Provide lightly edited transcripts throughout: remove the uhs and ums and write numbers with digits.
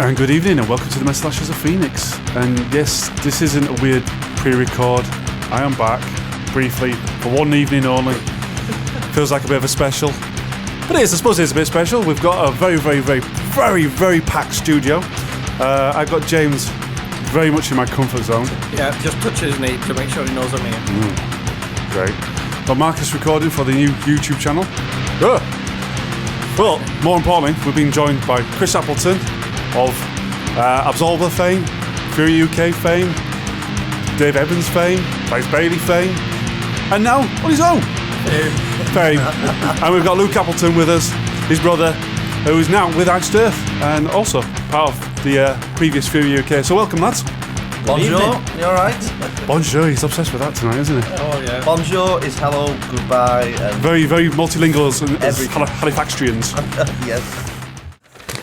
And good evening and welcome to the Mess Slashes of Phoenix. And yes, this isn't a weird pre-record. I am back, briefly, for one evening only. Feels like a bit of a special. But it is, I suppose it is a bit special. We've got a very packed studio. I've got James very much in my comfort zone. Yeah, just touch his knee to make sure he knows I'm here. Great. Got Marcus recording for the new YouTube channel. Well, more importantly, we've been joined by Chris Appleton of Absolva fame, Fury UK fame, Dave Evans fame, Bryce Bailey fame, and now on his own fame. And we've got Luke Appleton with us, his brother, who is now with Iced Earth and also part of the previous Fury UK. So welcome, lads. Bonjour, you alright? Bonjour, he's obsessed with that tonight, isn't he? Oh, yeah. Bonjour is hello, goodbye, and Very multilingual as Halifaxians. yes.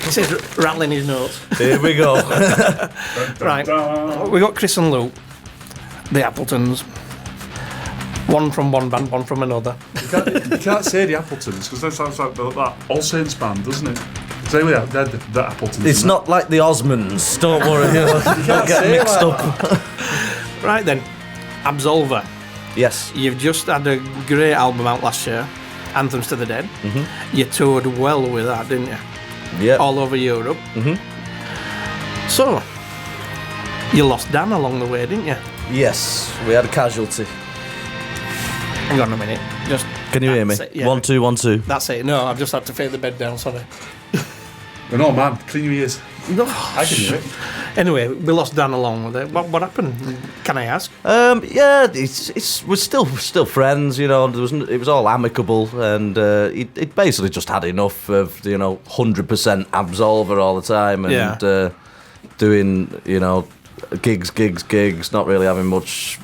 This is rattling his notes. Here we go. Right, we got Chris and Luke, the Appletons. One from one band, one from another. You can't say the Appletons because that sounds like that All Saints band, doesn't it? So anyway, they're the Appletons. It's not like the Osmonds, don't worry. Don't get mixed up. Right then, Absolva. Yes. You've just had a great album out last year, Anthems to the Dead. Mm-hmm. You toured well with that, didn't you? Yeah. All over Europe. Mm-hmm. So, you lost Dan along the way, didn't you? Yes, we had a casualty. Hang on a minute. Just Can you hear me? Yeah. 1 2 1 2. That's it. No, I've just had to fade the bed down, sorry. No, man, clean your ears. No. I can hear it. Anyway, we lost Dan along with it. What happened? Can I ask? Yeah, we're still friends, you know. It was all amicable, and it basically just had enough of 100% Absolver all the time, and doing gigs, not really having much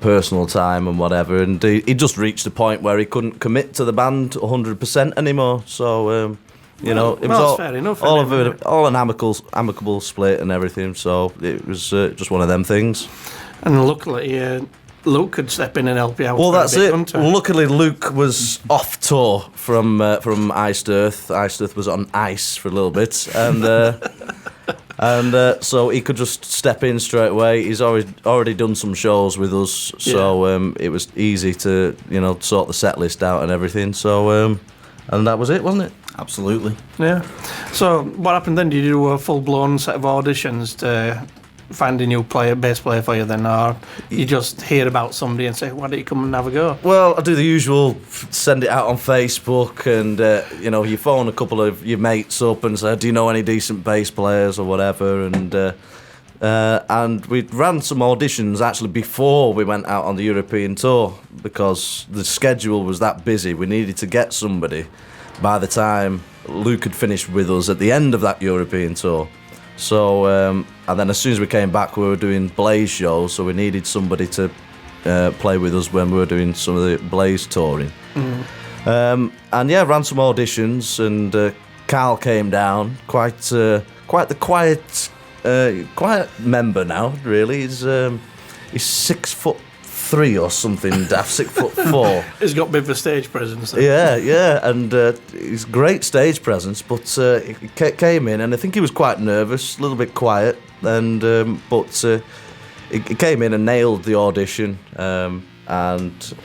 personal time and whatever. And he just reached a point where he couldn't commit to the band 100% anymore. So. It was fair enough, all an amicable split and everything. So it was just one of them things. And luckily, Luke could step in and help you out. Well, that's it. Well, Luckily, Luke was off tour from Iced Earth. Iced Earth was on ice for a little bit, and so he could just step in straight away. He's already done some shows with us, so it was easy to sort the set list out and everything. So and that was it, wasn't it? Absolutely. Yeah. So what happened then? Did you do a full-blown set of auditions to find a new bass player for you then, or you just hear about somebody and say, why don't you come and have a go? Well, I do the usual, send it out on Facebook, and you phone a couple of your mates up and say, do you know any decent bass players or whatever, and we ran some auditions actually before we went out on the European tour because the schedule was that busy. We needed to get somebody by the time Luke had finished with us at the end of that European tour. So, and then as soon as we came back, we were doing Blaze shows, so we needed somebody to play with us when we were doing some of the Blaze touring. Mm. Ran some auditions, and Carl came down, quite the quiet member now, really. He's 6'3" or something daft, 6'4". He's got a bit of a stage presence. Yeah, and he's great stage presence, but he came in, and I think he was quite nervous, a little bit quiet, and but he came in and nailed the audition, and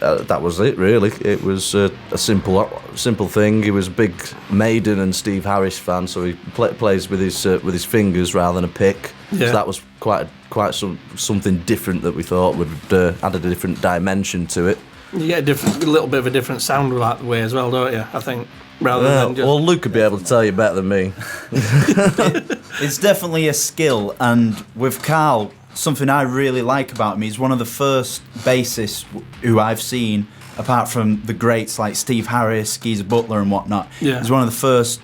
that was it, really. It was a simple thing. He was a big Maiden and Steve Harris fan, so he plays with his fingers rather than a pick. Yeah. So that was quite something different that we thought would add a different dimension to it. You get a little bit of a different sound that way as well, don't you? I think rather than just. Well, Luke could be able to tell you better than me. It's definitely a skill, and with Carl, something I really like about him, he's one of the first bassists who I've seen, apart from the greats like Steve Harris, Geezer Butler and whatnot. Yeah. He's one of the first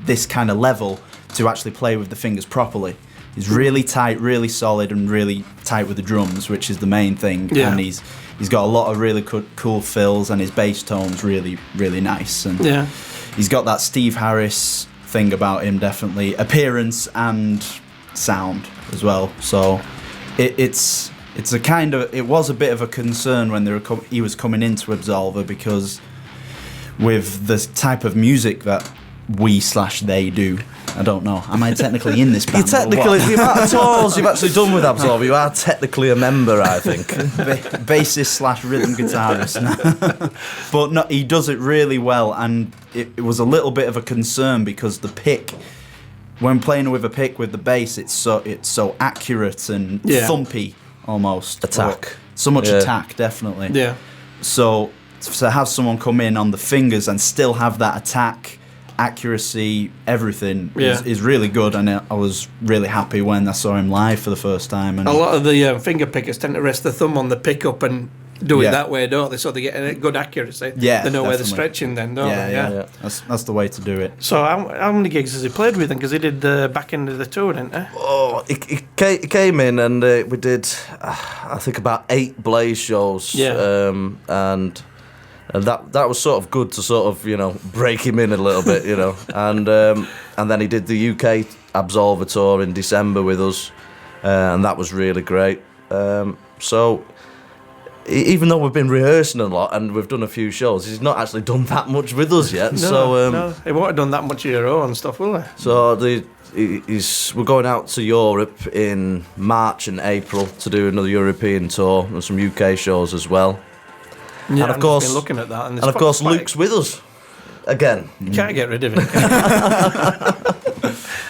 this kind of level to actually play with the fingers properly. He's really tight, really solid, and really tight with the drums, which is the main thing. Yeah. And he's got a lot of really cool fills, and his bass tone's really, really nice. And he's got that Steve Harris thing about him, definitely. Appearance and sound as well. So it was a bit of a concern when he was coming into Absolva, because with the type of music that we/they do. I don't know. Am I technically in this band? You're technically, the amount of tours you've actually done with Absolva, you are technically a member, I think. Bassist/rhythm guitarist. But no, he does it really well, and it was a little bit of a concern because the pick, when playing with a pick with the bass, it's so accurate and thumpy almost. Attack. So much attack, definitely. Yeah. So to have someone come in on the fingers and still have that attack, accuracy, everything is really good, and I was really happy when I saw him live for the first time. And a lot of the finger pickers tend to rest the thumb on the pickup and do it that way, don't they? So they get a good accuracy. Yeah, they know where they're definitely. stretching then, don't they? Yeah. That's the way to do it. So how many gigs has he played with then? Because he did the back end of the tour, didn't he? Oh, he came in and we did, I think, about 8 Blaze shows. Yeah. And that was sort of good to sort of, break him in a little bit, And then he did the UK Absolva tour in December with us, and that was really great. So even though we've been rehearsing a lot and we've done a few shows, he's not actually done that much with us yet. No, he won't have done that much of your own stuff, will he? So we're going out to Europe in March and April to do another European tour and some UK shows as well. Yeah, and of course, been looking at that, and of course, Luke's with us again. You can't get rid of it.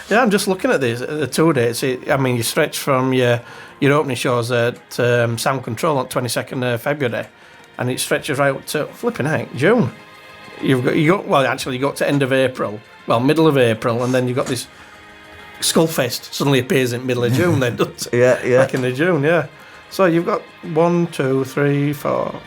Yeah, I'm just looking at the tour dates. You stretch from your opening shows at Sound Control on 22nd of February, and it stretches right up to flipping heck, June. You got to end of April, middle of April, and then you've got this Skullfest suddenly appears in the middle of June. Then back in the June, yeah. So you've got 1, 2, 3, 4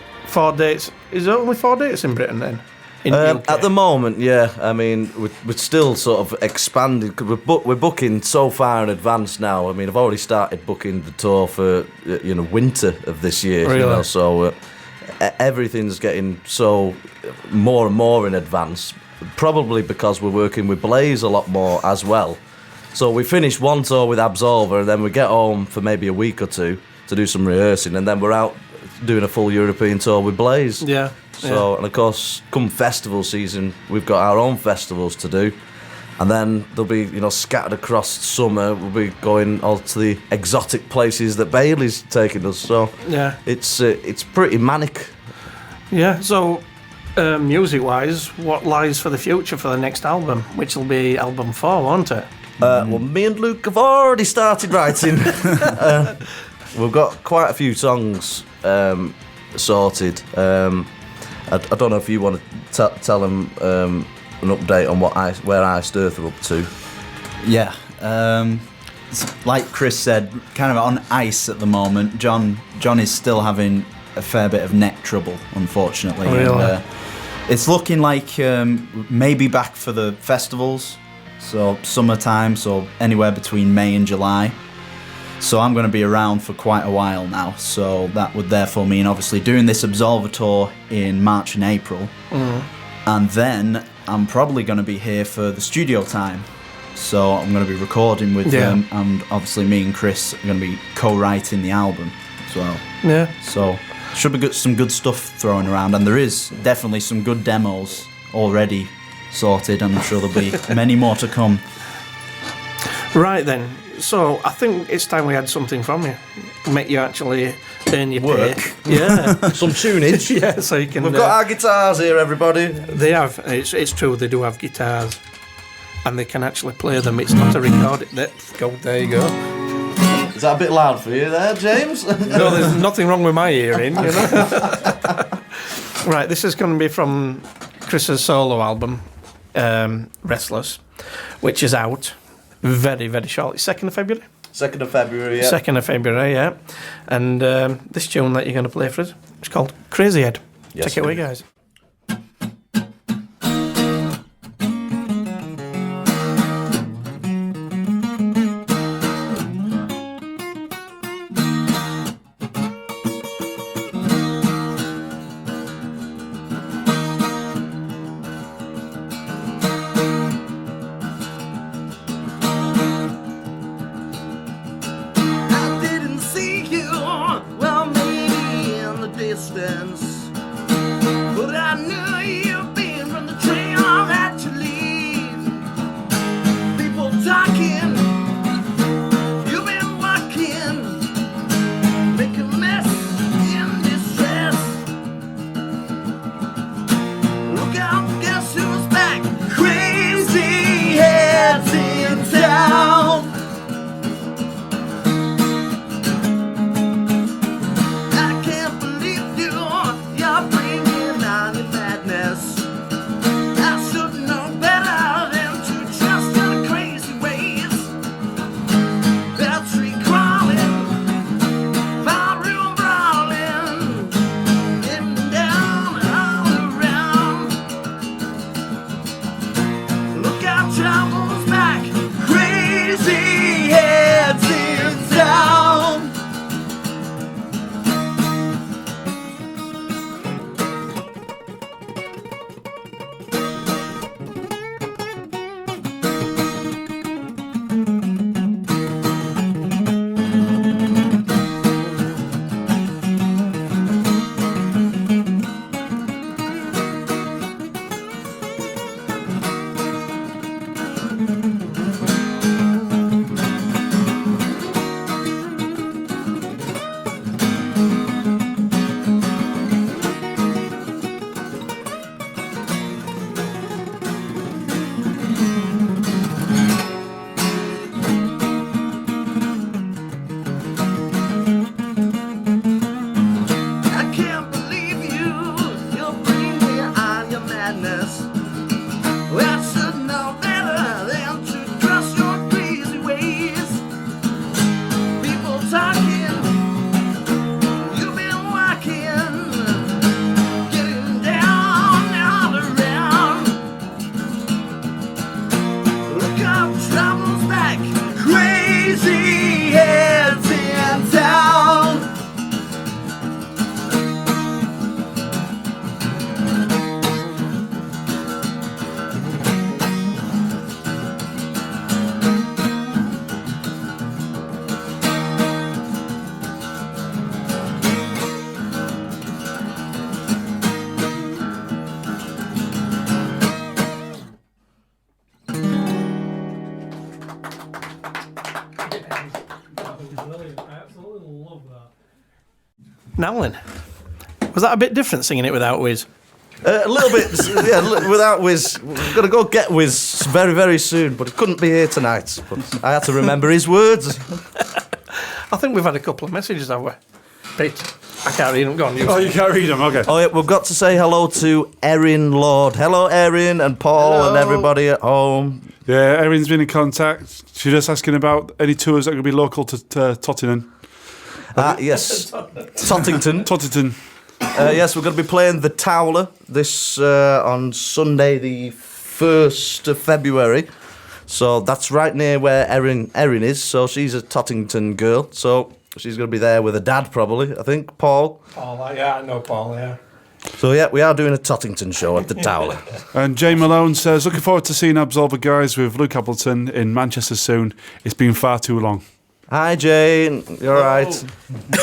dates. Is there only 4 dates in Britain then? At the moment, yeah. I mean, we're still sort of expanding because we're booking so far in advance now. I mean, I've already started booking the tour for winter of this year. Really? So everything's getting so more and more in advance. Probably because we're working with Blaze a lot more as well. So we finish one tour with Absolva, and then we get home for maybe a week or two to do some rehearsing, and then we're out doing a full European tour with Blaze. Yeah. So, and of course, come festival season, we've got our own festivals to do. And then they'll be, scattered across summer. We'll be going all to the exotic places that Bailey's taking us. So, yeah, it's pretty manic. Yeah, so music-wise, what lies for the future for the next album, which will be album 4, won't it? Well, me and Luke have already started writing. We've got quite a few songs sorted. I don't know if you want to tell them an update on where Iced Earth are up to. Yeah, like Chris said, kind of on ice at the moment. John is still having a fair bit of neck trouble, unfortunately. Really? And, it's looking like maybe back for the festivals, so summertime, so anywhere between May and July. So I'm going to be around for quite a while now, so that would therefore mean obviously doing this Absolva tour in March and April, and then I'm probably going to be here for the studio time. So I'm going to be recording with them, and obviously me and Chris are going to be co-writing the album as well. Yeah. So should be some good stuff thrown around, and there is definitely some good demos already sorted, and I'm sure there'll be many more to come. Right then. So I think it's time we had something from you, make you actually earn your Work. pay. Yeah, Some tunage. yeah. So you can. We've got our guitars here, everybody. They have. It's true. They do have guitars, and they can actually play them. It's not a record. There you go. Is that a bit loud for you there, James? No, there's nothing wrong with my hearing. Right. This is going to be from Chris's solo album, Restless, which is out. Very, very short. 2nd of February? 2nd of February, yeah. 2nd of February, yeah. And this tune that you're going to play for us, it's called Crazy Head. Yes, Take it away, guys. But I knew you'd been from the train all that you leave. Brilliant. I absolutely love that. Now then, was that a bit different singing it without Wiz? A little bit, yeah, without Wiz. We're going to go get Wiz very, very soon, but he couldn't be here tonight. But I had to remember his words. I think we've had a couple of messages, have we? Pete, I can't read them. Go on, you. Oh, you can't read them, okay. Oh, yeah, we've got to say hello to Erin Lord. Hello, Erin and Paul and everybody at home. Yeah, Erin's been in contact. She's just asking about any tours that are going to be local to Tottenham. Yes, Tottington. Tottenham. Yes, we're going to be playing the Towler this on Sunday, the 1st of February. So that's right near where Erin is. So she's a Tottington girl. So she's going to be there with her dad, probably, I think, Paul. Paul, yeah, I know Paul, yeah. So, yeah, we are doing a Tottington show at the Towler. And Jay Malone says, looking forward to seeing Absolva guys with Luke Appleton in Manchester soon. It's been far too long. Hi, Jane. You all right?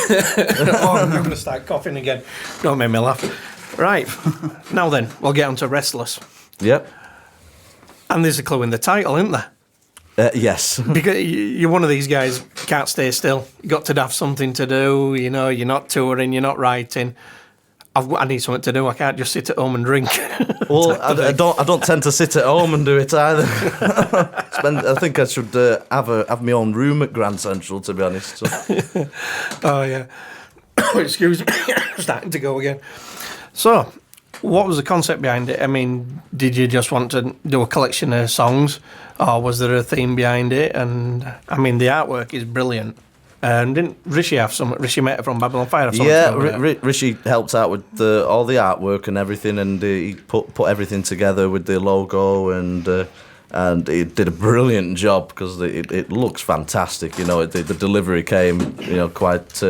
Oh, I'm going to start coughing again. Don't make me laugh. Right. Now then, we'll get on to Restless. Yep. And there's a clue in the title, isn't there? Yes. Because you're one of these guys, can't stay still. You got to have something to do, you know, you're not touring, you're not writing. I need something to do. I can't just sit at home and drink. Well, I don't tend to sit at home and do it either. I think I should have my own room at Grand Central, to be honest. So. Oh, yeah. Excuse me. Starting to go again. So, what was the concept behind it? I mean, did you just want to do a collection of songs, or was there a theme behind it? And, I mean, the artwork is brilliant. Didn't Rishi have some? Rishi Mehta from Babylon 5 have something? Yeah, Rishi helped out with all the artwork and everything, and he put everything together with the logo, and he did a brilliant job because it looks fantastic. You know, the delivery came, you know, quite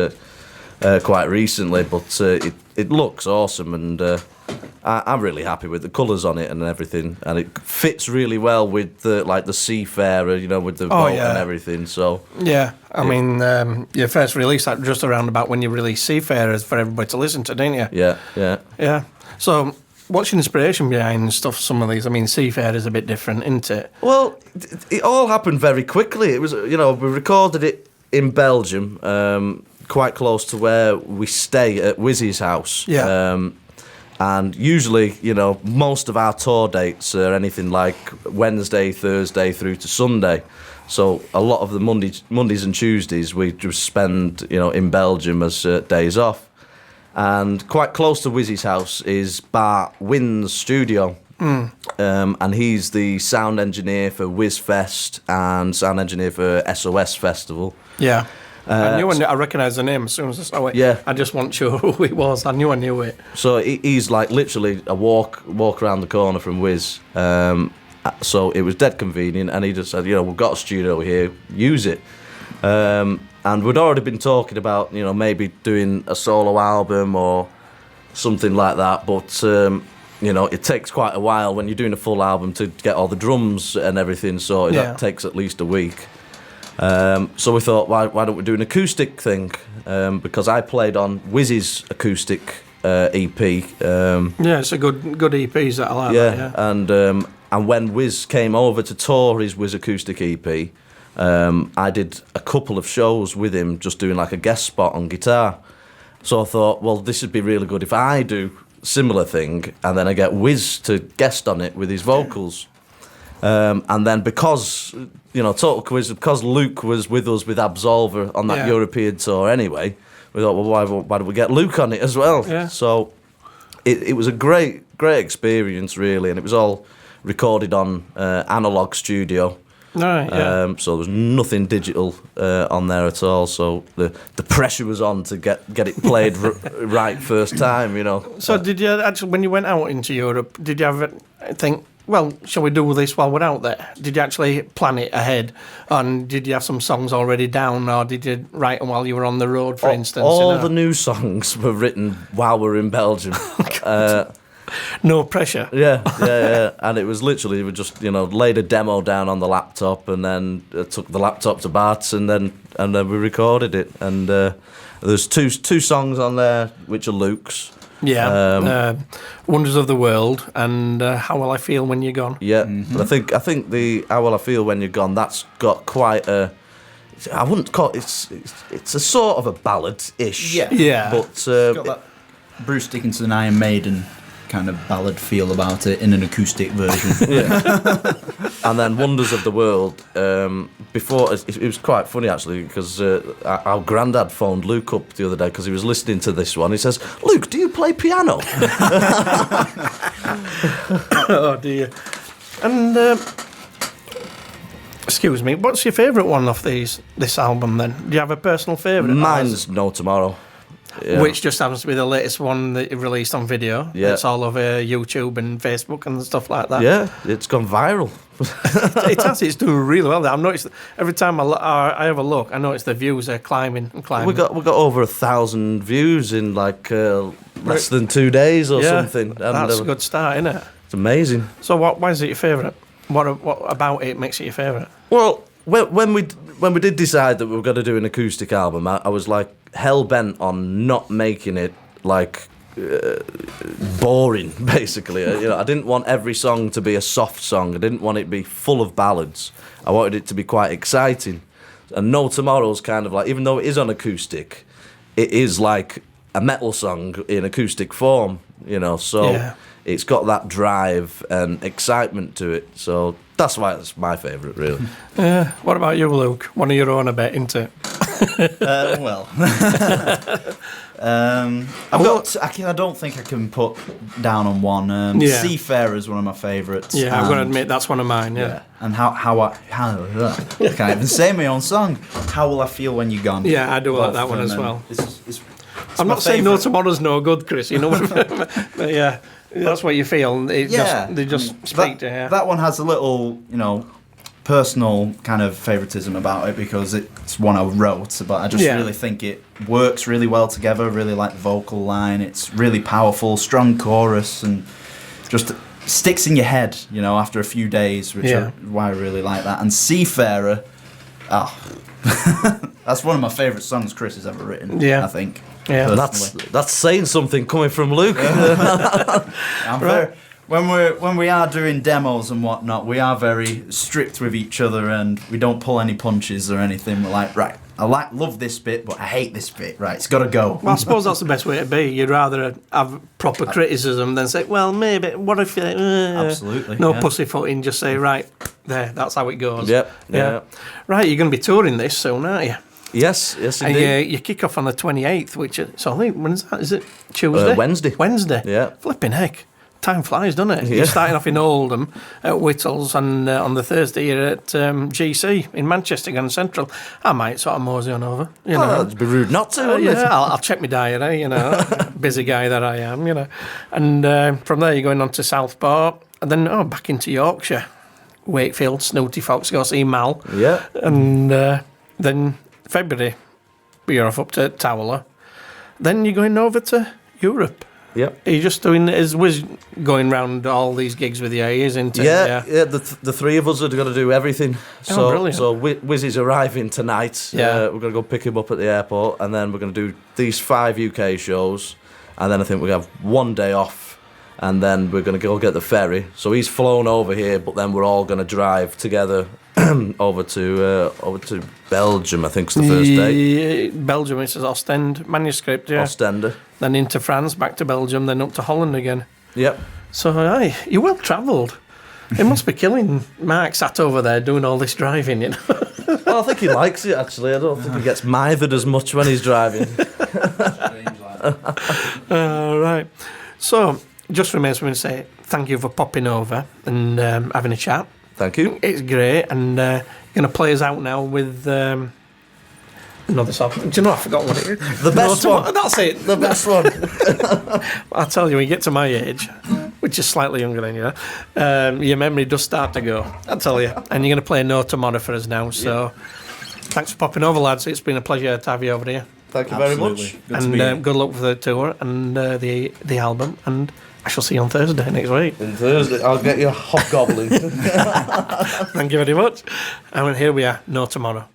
recently, but it looks awesome, and I'm really happy with the colours on it and everything, and it fits really well with the Seafarer, you know, with the boat and everything. So yeah, I mean, your first release that just around about when you released Seafarers for everybody to listen to, didn't you? Yeah. So, what's your inspiration behind some of these? I mean, Seafarer's a bit different, isn't it? Well, it all happened very quickly. It was, you know, we recorded it in Belgium, quite close to where we stay at Wizzy's house. Yeah. And usually, you know, most of our tour dates are anything like Wednesday, Thursday through to Sunday. So a lot of the Mondays and Tuesdays we just spend, you know, in Belgium as days off. And quite close to Wizzy's house is Bart Wynn's studio. And he's the sound engineer for WizFest and sound engineer for SOS Festival. Yeah. I recognised the name as soon as I saw it. Yeah. I just wasn't sure who it was. I knew it. So he's like literally a walk around the corner from Wiz. So it was dead convenient, and he just said, you know, we've got a studio here, use it. And we'd already been talking about, you know, maybe doing a solo album or something like that, but you know, it takes quite a while when you're doing a full album to get all the drums and everything, so that takes at least a week. So we thought, why don't we do an acoustic thing? Because I played on Wizzy's acoustic EP. It's a good EPs that I like. Yeah, and when Wiz came over to tour his Wiz acoustic EP, I did a couple of shows with him, just doing like a guest spot on guitar. So I thought, well, this would be really good if I do similar thing, and then I get Wiz to guest on it with his vocals. And then because, you know, Total Quiz, because Luke was with us with Absolva on that European tour anyway, we thought, well, why don't we get Luke on it as well? Yeah. So it was a great experience, really, and it was all recorded on analog studio. Right, yeah. So there was nothing digital on there at all. So the pressure was on to get it played right first time, you know. So did you actually, when you went out into Europe, did you ever think, well, shall we do this while we're out there? Did you actually plan it ahead? And did you have some songs already down, or did you write them while you were on the road, for instance? All the new songs were written while we were in Belgium. No pressure. Yeah. And it was literally, we just, you know, laid a demo down on the laptop, and then took the laptop to Bart's, and then we recorded it. And there's two songs on there which are Luke's. Yeah, Wonders of the World and How Will I Feel When You're Gone. Yeah, but I think the How Will I Feel When You're Gone, that's got quite a I wouldn't call it's a sort of a ballad-ish. Yeah. But It's got that Bruce Dickinson Iron Maiden kind of ballad feel about it in an acoustic version. And then Wonders of the World. Before it was quite funny actually because our granddad phoned Luke up the other day because he was listening to this one. He says, "Luke, do you play piano?" Oh dear. And excuse me, what's your favourite one off this album then? Do you have a personal favourite? Mine's No Tomorrow. Yeah. Which just happens to be the latest one that you released on video. Yeah. It's all over YouTube and Facebook and stuff like that. Yeah, it's gone viral. It has. It's doing really well. I've noticed every time I have a look, I notice the views are climbing and climbing. We got over 1,000 views in like less than 2 days or something. And that's a good start, isn't it? It's amazing. So why is it your favourite? What about it makes it your favourite? Well, when we did decide that we were going to do an acoustic album, I was like hell bent on not making it like boring. Basically, I didn't want every song to be a soft song. I didn't want it to be full of ballads. I wanted it to be quite exciting. And No Tomorrow's kind of like, even though it is on acoustic, it is like a metal song in acoustic form. So. Yeah. It's got that drive and excitement to it, so that's why it's my favourite, really. What about you, Luke? One of your own, I bet, isn't it? I don't think I can put down on one. Seafarer is one of my favourites. Yeah, I'm going to admit that's one of mine. Yeah. And how I can't even say my own song. How Will I Feel When You're Gone? Yeah, I do like that one as well. I'm not my saying No favourite. Tomorrow's no good, Chris. You know what I mean? But yeah. That's what you feel. They just speak to you. That one has a little, personal kind of favoritism about it because it's one I wrote, but I just really think it works really well together. Really like the vocal line. It's really powerful, strong chorus, and just sticks in your head, after a few days, which is why I really like that. And Seafarer, that's one of my favourite songs Chris has ever written. Yeah, I think. Yeah, that's saying something coming from Luke. When we are doing demos and whatnot, we are very strict with each other and we don't pull any punches or anything. We're like, right, love this bit, but I hate this bit. Right, it's got to go. Well, I suppose that's the best way to be. You'd rather have proper criticism than say, well, maybe, what if you... Absolutely. No pussyfooting, just say, right, there, that's how it goes. Yep. Yeah. Right, you're going to be touring this soon, aren't you? Yes, indeed. And you kick off on the 28th, which is, so I think, when is that? Is it Tuesday? Wednesday. Yeah. Flipping heck. Time flies, doesn't it? Yeah. You're starting off in Oldham at Whittles, and on the Thursday you're at GC in Manchester, Grand Central. I might sort of mosey on over. It'd be rude not to, wouldn't it? I'll check my diary, busy guy that I am, And from there you're going on to Southport, and then back into Yorkshire, Wakefield, Snooty Fox, go see Mal. Yeah. And then February you're off up to Towler. Then you're going over to Europe. Yep. Are you just doing, is Wiz going round all these gigs with you, isn't it? Yeah, the three of us are going to do everything. Brilliant. So Wiz is arriving tonight. Yeah. We're going to go pick him up at the airport, and then we're going to do these 5 UK shows, and then I think we have 1 day off, and then we're going to go get the ferry. So he's flown over here, but then we're all going to drive together over to Belgium. I think it's the first day. Belgium, it says Ostend, manuscript, yeah. Ostende. Then into France, back to Belgium, then up to Holland again. Yep. So, you're well travelled. It must be killing Mark sat over there doing all this driving, Well, I think he likes it, actually. I don't think he gets mithered as much when he's driving. Right. So, just remains for me to say thank you for popping over and having a chat. Thank you. It's great, and you're going to play us out now with another song. Do you know, I forgot what it is. The best one. That's it. The best one. I'll tell you, when you get to my age, which is slightly younger than you, your memory does start to go, I'll tell you. And you're going to play No Tomorrow for us now, so thanks for popping over, lads. It's been a pleasure to have you over here. Thank you very much. And good luck for the tour and the album, and I shall see you on Thursday next week. On Thursday, I'll get you a hobgoblin. Thank you very much. And here we are, No Tomorrow.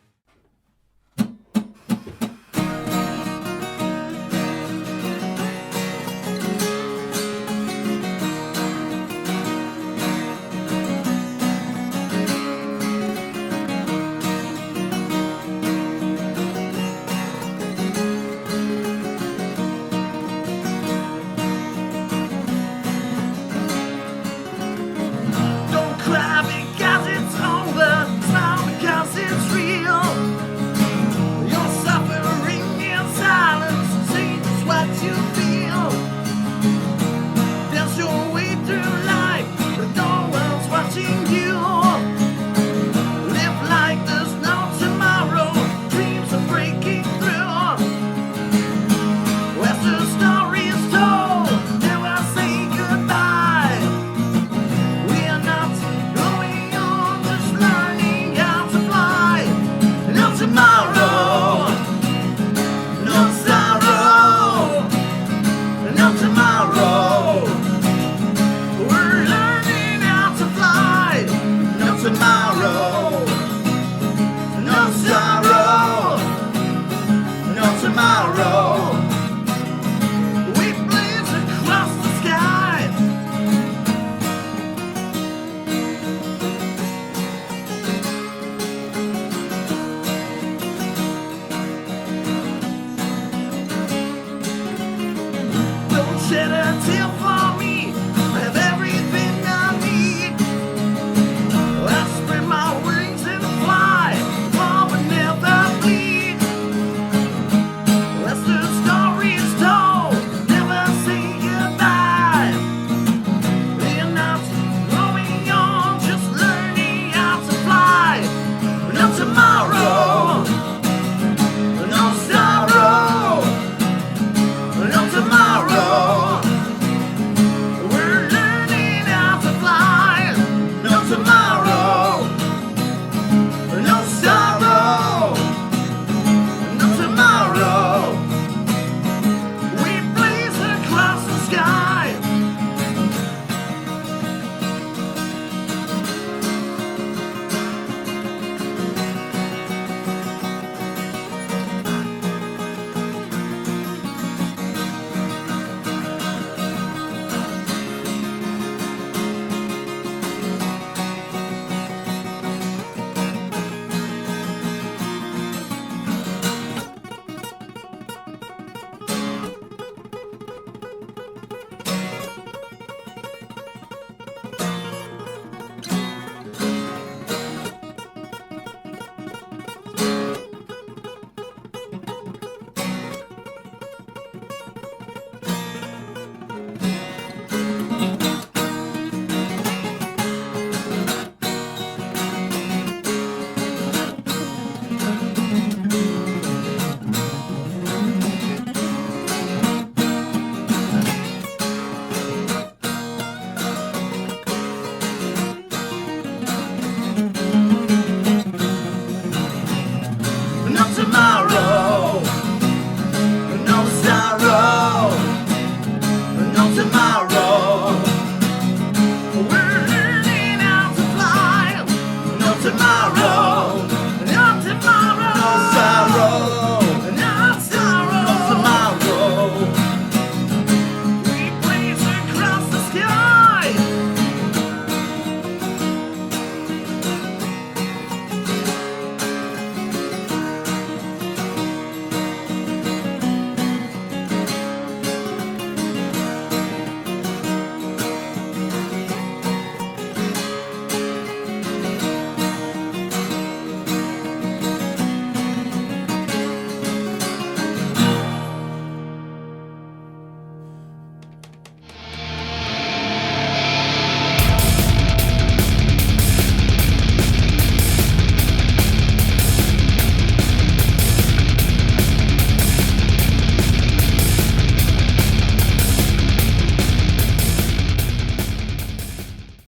go.